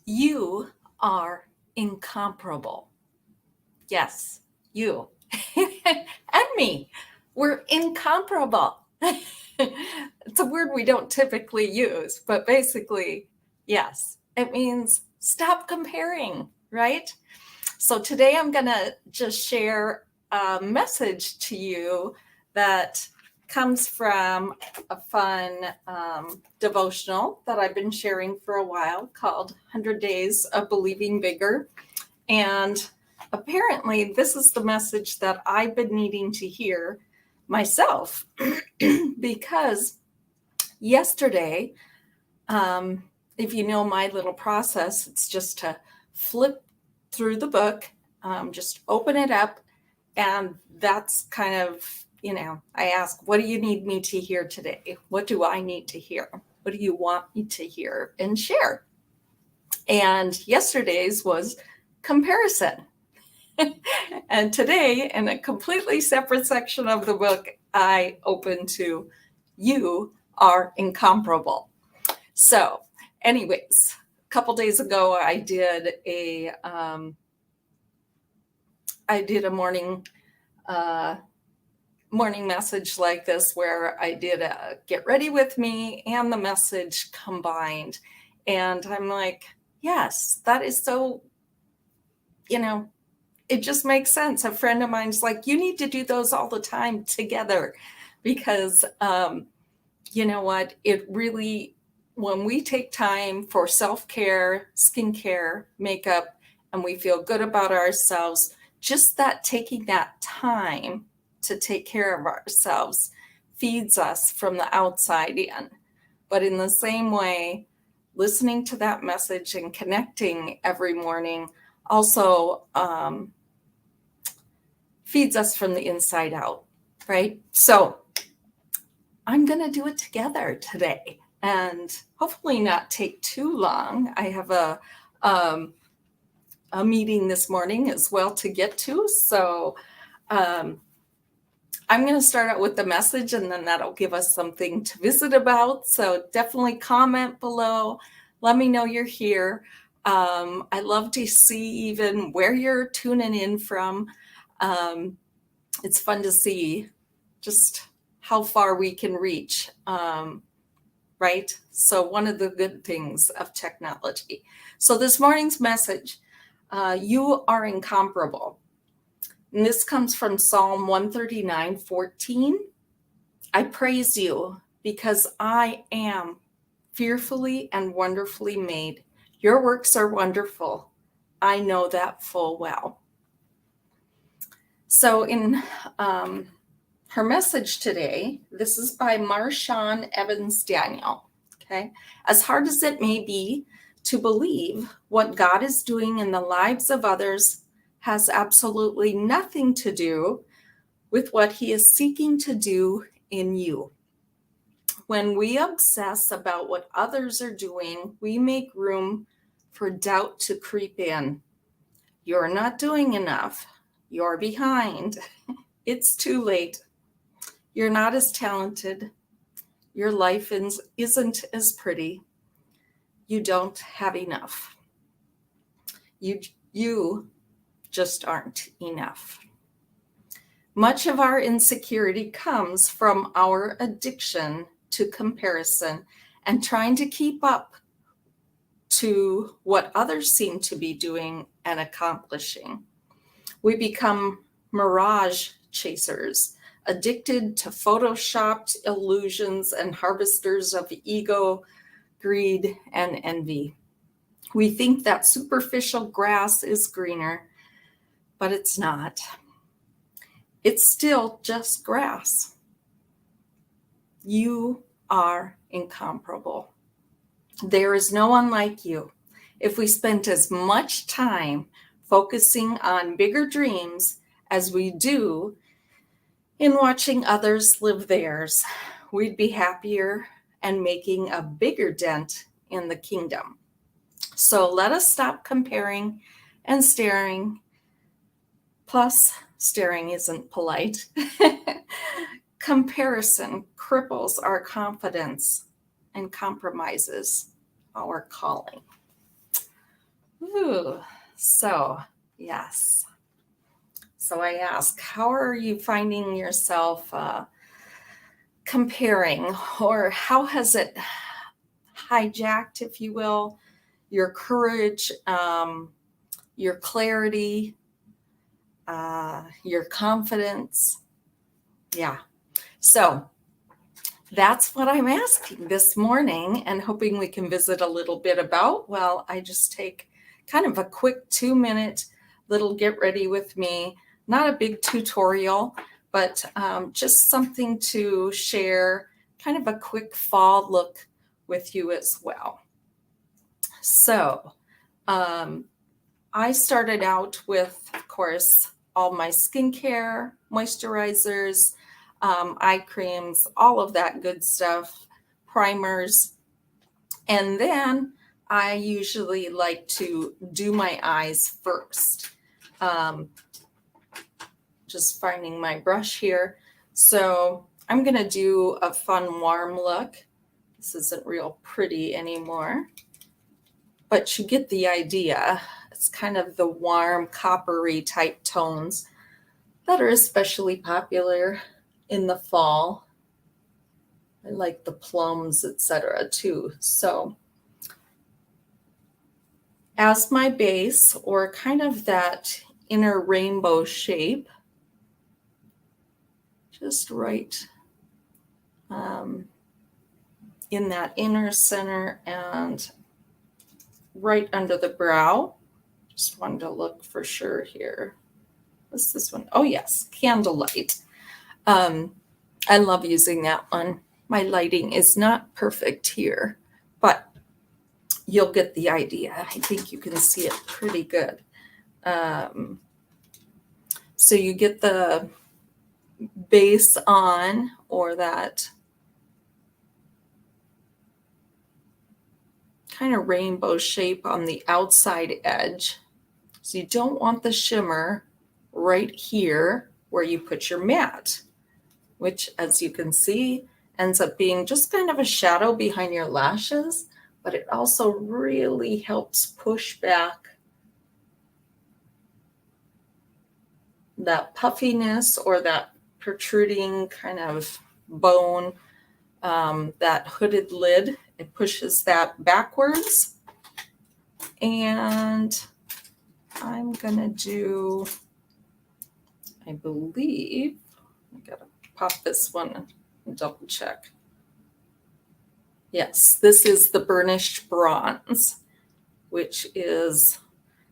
You are incomparable. Yes, you and me. We're incomparable. It's a word we don't typically use, but basically, yes, it means stop comparing, right? So today I'm going to just share a message to you that comes from a fun devotional that I've been sharing for a while called 100 Days of Believing Bigger. And apparently, this is the message that I've been needing to hear myself because yesterday, if you know my little process, it's just to flip through the book, just open it up. And that's kind of, I ask, what do you need me to hear today? What do I need to hear? What do you want me to hear and share? And yesterday's was comparison. And today, in a completely separate section of the book, I open to you are incomparable. So, anyways, a couple days ago, I did a morning message like this where I did a get ready with me and the message combined. And I'm like, yes, that is so, it just makes sense. A friend of mine's like, you need to do those all the time together because, you know what, it really, when we take time for self-care, skincare, makeup, and we feel good about ourselves, just that taking that time to take care of ourselves feeds us from the outside in. But in the same way, listening to that message and connecting every morning also feeds us from the inside out, right? So I'm going to do it together today and hopefully not take too long. I have a meeting this morning as well to get to. So I'm going to start out with the message and then that'll give us something to visit about. So definitely comment below. Let me know you're here. I love to see even where you're tuning in from. It's fun to see just how far we can reach, right? So one of the good things of technology. So this morning's message, you are incomparable. And this comes from Psalm 139:14. I praise you because I am fearfully and wonderfully made. Your works are wonderful. I know that full well. So in her message today, this is by Marshawn Evans Daniel. Okay. As hard as it may be to believe, what God is doing in the lives of others has absolutely nothing to do with what he is seeking to do in you. When we obsess about what others are doing, we make room for doubt to creep in. You're not doing enough. You're behind. It's too late. You're not as talented. Your life isn't as pretty. You don't have enough. You just aren't enough. Much of our insecurity comes from our addiction to comparison and trying to keep up to what others seem to be doing and accomplishing. We become mirage chasers, addicted to photoshopped illusions and harvesters of ego, greed, and envy. We think that superficial grass is greener, but it's not. It's still just grass. You are incomparable. There is no one like you. If we spent as much time focusing on bigger dreams as we do in watching others live theirs, we'd be happier and making a bigger dent in the kingdom. So let us stop comparing and staring. Plus, staring isn't polite. Comparison cripples our confidence and compromises our calling. Ooh, so yes. So I ask, how are you finding yourself comparing, or how has it hijacked, if you will, your courage, your clarity, your confidence? Yeah. So that's what I'm asking this morning and hoping we can visit a little bit about. Well, I just take kind of a quick 2-minute little get ready with me, not a big tutorial, but just something to share, kind of a quick fall look with you as well. So, I started out with, of course, all my skincare, moisturizers, eye creams, all of that good stuff, primers. And then I usually like to do my eyes first. Um, just finding my brush here. So I'm going to do a fun warm look. This isn't real pretty anymore, but you get the idea. It's kind of the warm, coppery type tones that are especially popular in the fall. I like the plums, etc. too. So as my base, or kind of that inner rainbow shape, just right in that inner center and right under the brow. Just wanted to look for sure here. What's this one? Oh yes, Candlelight. I love using that one. My lighting is not perfect here, but you'll get the idea. I think you can see it pretty good. So you get the base on, or that kind of rainbow shape on the outside edge. So you don't want the shimmer right here where you put your mat, which, as you can see, ends up being just kind of a shadow behind your lashes, but it also really helps push back that puffiness or that protruding kind of bone, that hooded lid. It pushes that backwards. And I'm going to do, I believe, I got to pop this one and double check. Yes, this is the burnished bronze, which is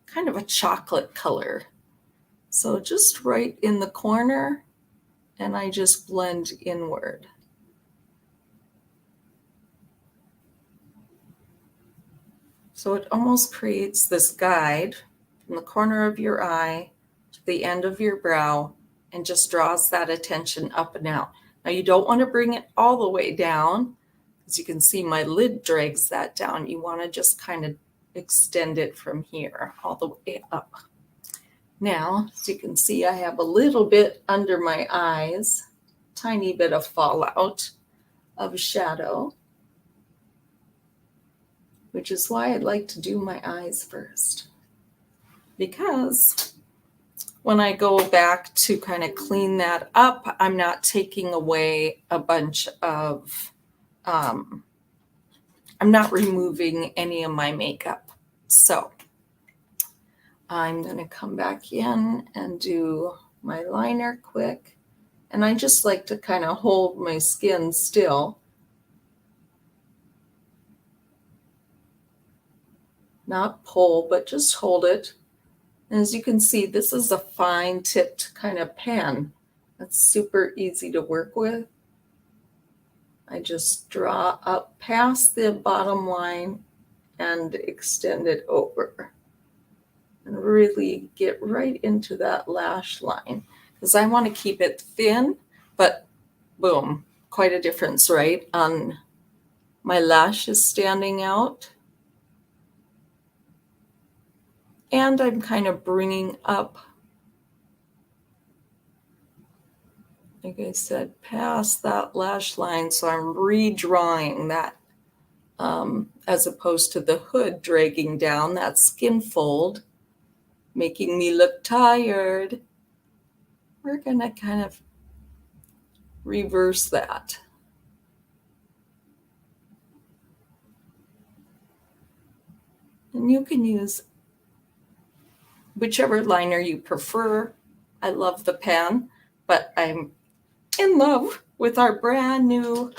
kind of a chocolate color. So just right in the corner, and I just blend inward. So it almost creates this guide from the corner of your eye to the end of your brow and just draws that attention up and out. Now you don't want to bring it all the way down. As you can see, my lid drags that down. You want to just kind of extend it from here all the way up. Now, as you can see, I have a little bit under my eyes, tiny bit of fallout of shadow, which is why I'd like to do my eyes first. Because when I go back to kind of clean that up, I'm not taking away a bunch of, I'm not removing any of my makeup. So I'm going to come back in and do my liner quick. And I just like to kind of hold my skin still. Not pull, but just hold it. And as you can see, this is a fine tipped kind of pen. That's super easy to work with. I just draw up past the bottom line and extend it over. And really get right into that lash line. Because I want to keep it thin, but boom, quite a difference, right? On my lashes standing out. And I'm kind of bringing up, like I said, past that lash line. So I'm redrawing that as opposed to the hood dragging down that skin fold, making me look tired. We're going to kind of reverse that. And you can use whichever liner you prefer. I love the pen, but I'm in love with our brand new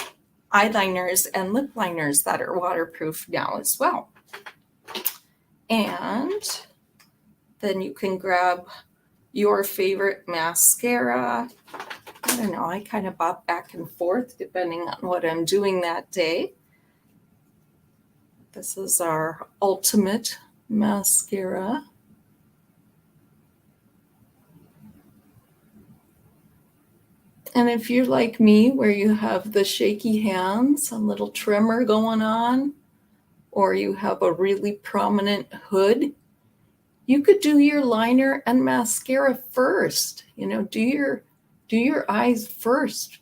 eyeliners and lip liners that are waterproof now as well. And then you can grab your favorite mascara. I don't know, I kind of bop back and forth depending on what I'm doing that day. This is our ultimate mascara. And if you're like me, where you have the shaky hands, a little tremor going on, or you have a really prominent hood, you could do your liner and mascara first. You know, do your eyes first.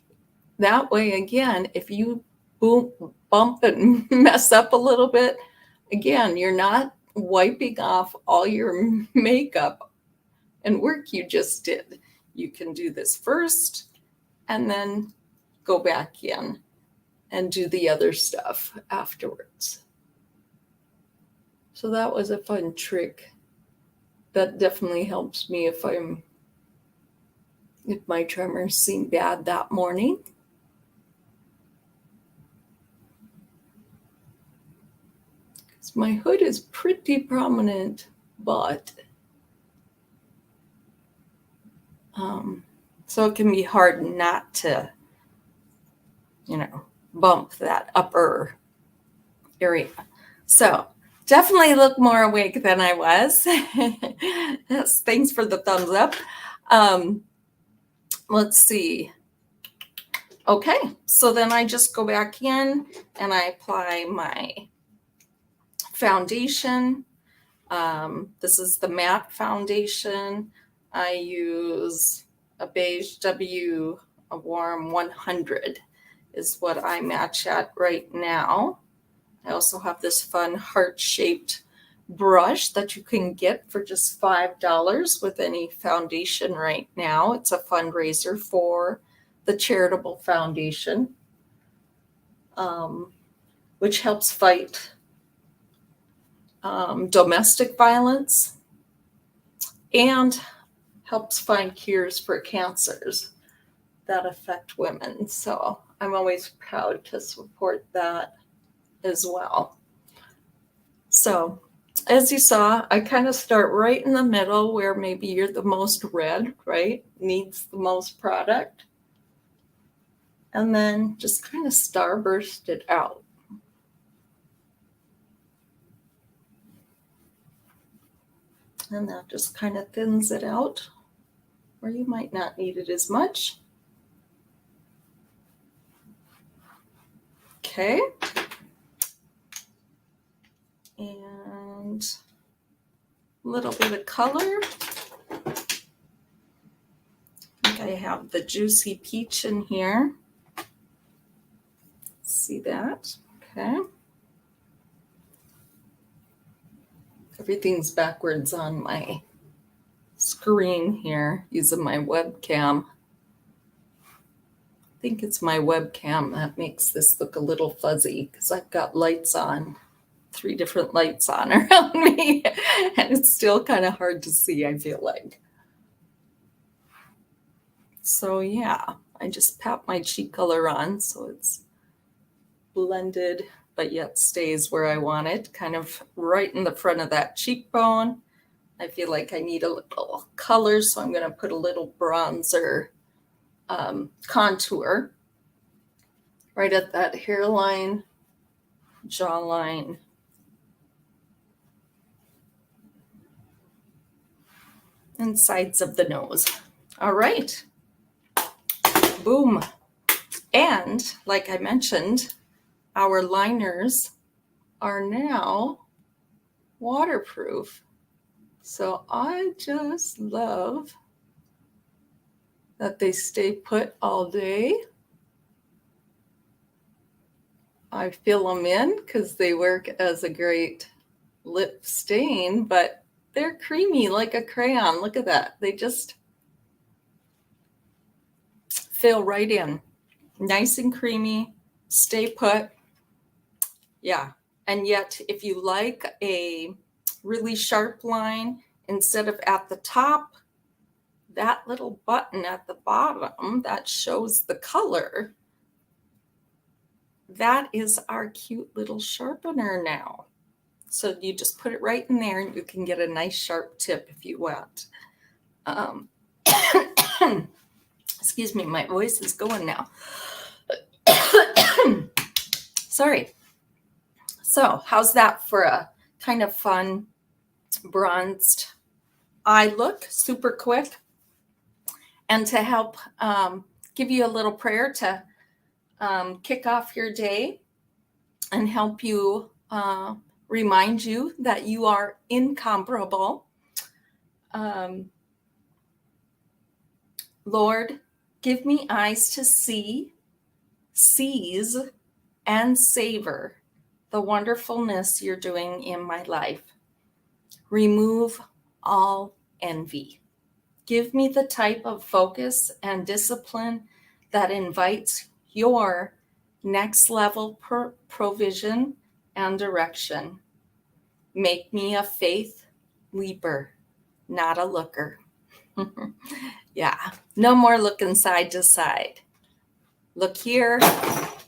That way, again, if you bump and mess up a little bit, again, you're not wiping off all your makeup and work you just did. You can do this first and then go back in and do the other stuff afterwards. So that was a fun trick. That definitely helps me if my tremors seem bad that morning. Because my hood is pretty prominent, but so it can be hard not to, bump that upper area. So definitely look more awake than I was. Yes, thanks for the thumbs up. Let's see. Okay, so then I just go back in and I apply my foundation. This is the matte foundation. I use a beige W, a warm 100 is what I match at right now. I also have this fun heart-shaped brush that you can get for just $5 with any foundation right now. It's a fundraiser for the charitable foundation, which helps fight domestic violence and helps find cures for cancers that affect women. So I'm always proud to support that as well. So as you saw, I kind of start right in the middle where maybe you're the most red, right? Needs the most product. And then just kind of starburst it out. And that just kind of thins it out, or you might not need it as much. Okay. And a little bit of color. I think I have the Juicy Peach in here. See that? Okay. Everything's backwards on my screen here using my webcam. I think it's my webcam that makes this look a little fuzzy because I've got lights on, 3 different lights on around me, and it's still kind of hard to see, I feel like. So yeah, I just pat my cheek color on so it's blended but yet stays where I want it, kind of right in the front of that cheekbone. I feel like I need a little color, so I'm going to put a little bronzer contour right at that hairline, jawline, and sides of the nose. All right. Boom. And like I mentioned, our liners are now waterproof. So I just love that they stay put all day. I fill them in because they work as a great lip stain, but they're creamy like a crayon. Look at that. They just fill right in. Nice and creamy. Stay put. Yeah. And yet, if you like a really sharp line, instead of at the top, that little button at the bottom that shows the color, that is our cute little sharpener now. So you just put it right in there and you can get a nice sharp tip if you want. Excuse me, my voice is going now. Sorry. So how's that for a kind of fun bronzed eye look, super quick? And to help give you a little prayer to kick off your day and help you remind you that you are incomparable. Lord, give me eyes to see, seize, and savor the wonderfulness you're doing in my life. Remove all envy. Give me the type of focus and discipline that invites your next level provision and direction. Make me a faith leaper, not a looker. Yeah, no more looking side to side. Look here,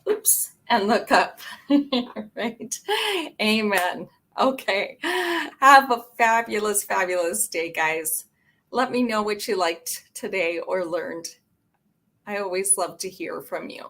oops, and look up. Right? Amen. Okay. Have a fabulous, fabulous day, guys. Let me know what you liked today or learned. I always love to hear from you.